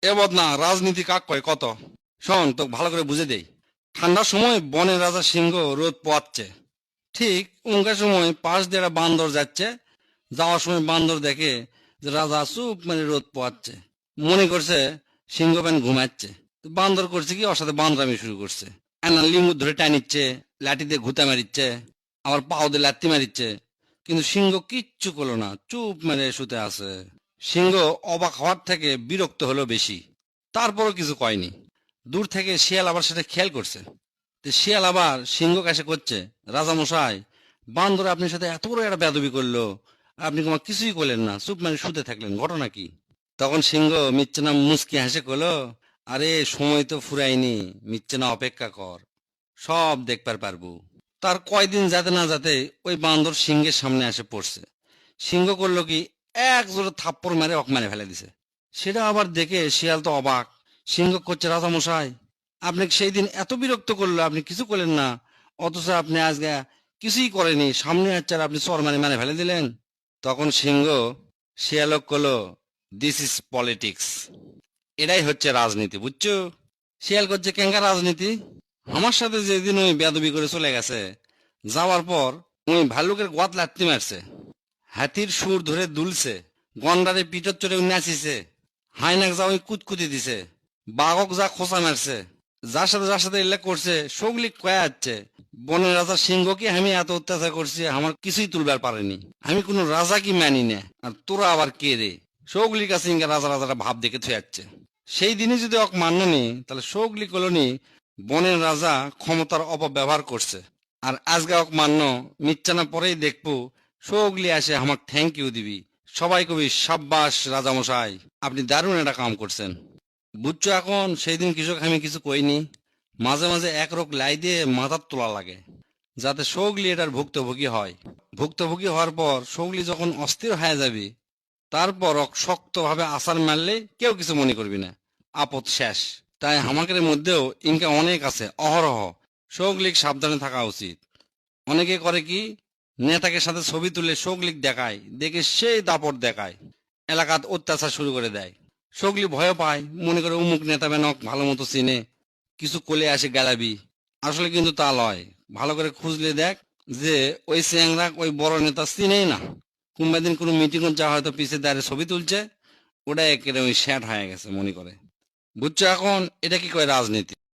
এ বদনা রাজনীতি কাক কয় কত। শোন তো ভালো করে বুঝে দেই। ঠান্ডার সময় বনের রাজা সিংহ রোদ পোয়াচ্ছে, ঠিক উনকার সময় পাশ দিয়ে একটা বান্দর যাচ্ছে। যাওয়ার সময় বান্দর দেখে যে রাজা চুপ মানে রোদ পোয়াচ্ছে, মনে করছে সিংহ প্যান ঘুমাচ্ছে। তো বান্দর করছে কি, ওর সাথে বান্দরামি শুরু করছে। এনা লিঙ্গ ধরে টানিচ্ছে, লাঠি দিয়ে ঘুতা মারিচ্ছে, আবার পাও দিয়ে লাত্তি মারিচ্ছে। কিন্তু সিংহ কিচ্ছু করলো না, চুপ মেরে শুতে আছে। সিংহ অবাক হওয়ার থেকে বিরক্ত হলো বেশি, তারপরও কিছু কয়নি। দূর থেকে শিয়াল আবার সেটা খেয়াল করছে। তো শিয়াল আবার সিংহ কাছে করছে, রাজা মশাই, বান্দর আপনার সাথে এত বড় একটা বেয়াদবি করলো, আপনি কোনো কিছুই করলেন না, চুপ মানে শুতে থাকলেন, ঘটনা কি? তখন সিংহ মিচ্ছে না মুচকি হাসে কলো, আরে সময় তো ফুরায়নি, মিচ্ছে না অপেক্ষা কর, সব দেখবার পারবো। তার কয়দিন যাতে না যাতে ওই বান্দর সিংহের সামনে এসে পড়ছে। সিংহ করলো কি, এক জোরে থাপ্পড় মেরে অক মেরে ফেলে দিছে। সেটা আবার দেখে শিয়াল তো অবাক। সিংহ করছে, রাজা মশাই, আপনি সেই দিন এত বিরক্ত করলো, আপনি কিছু করলেন না, অথচ আপনি আজকে কিছুই করেনি, সামনে হচ্ছে আর আপনি চর মানে মানে ফেলে দিলেন। তখন সিংহ শিয়ালক করলো, দিস ইজ পলিটিক্স, এটাই হচ্ছে রাজনীতি, বুঝছো? শিয়াল করছে, কেঙ্কা রাজনীতি? আমার সাথে যেদিন ওই বেয়াদবি করে চলে গেছে, যাওয়ার পর ওই ভাল্লুকের গোয়াত লাত্তি মারছে, হাতির সুর ধরে দুলছে, গন্ডারে পিঠর চড়ে নাচিছে, হাইনাক যা ওই কুতকুতি দিছে, বাঘক যা খোঁচা মারছে, যার সাথে এলে করছে, সগলি কয়া যাচ্ছে বনের রাজা সিংহ কি আমি এত অত্যাচার করছি, আমার কিছুই তুলবার পারেনি, আমি কোনো রাজা কি মানি না, আর তোরা আবার কে রে? সগলির কাছে ইঙ্গা রাজা রাজারা ভাব দেখে থুয়ে যাচ্ছে। সেই দিনে যদি অক মান্যনি, তাহলে সগলি কলোনি বনের রাজা ক্ষমতার অপব্যবহার করছে। আর আজকে অক মান্য, মিচ্ছানা পরেই দেখবো সগলি আসে আমাক থ্যাংক ইউ দিবি, সবাই কবি সাব্বাস রাজামশাই, আপনি দারুণ একটা কাম করছেন। বুঝছো এখন সেই দিন কৃষক আমি কিছু কইনি, মাঝে মাঝে এক রোগ লাই দিয়ে মাথার তোলা লাগে, যাতে সগলি এটার ভুক্তভোগী হয়। ভুক্তভোগী হওয়ার পর সগলি যখন অস্থির হয়ে যাবে, তারপর শক্তভাবে আছাড় মারলে কেউ কিছু মনে করবি না, আপদ শেষ। তাই হামাকের মধ্যেও ইনকা অনেক আছে অহরহ, সগলিক সাবধানে থাকা উচিত। অনেকে করে কি, নেতাকে সাথে ছবি তুলে সগলিক দেখায়, দেখে সেই দাপট দেখায়, এলাকাত অত্যাচার শুরু করে দেয়। সগলি ভয় পায়, মনে করে উমুক নেতা বেনক ভালো মতো চিনে, কিছু কোলে আসে গালাবি। আসলে কিন্তু তা লয়, ভালো করে খুঁজলে দেখ যে ওই চ্যাংরা ওই বড় নেতা চিনেই না। কোনবা দিন কোনো মিটিং যা হয়তো পিছিয়ে দাঁড়িয়ে ছবি তুলছে, ওটা একেবারে ওই শ্যাট হয়ে গেছে মনে করে। বুঝছো এখন এটা কি কয় রাজনীতি?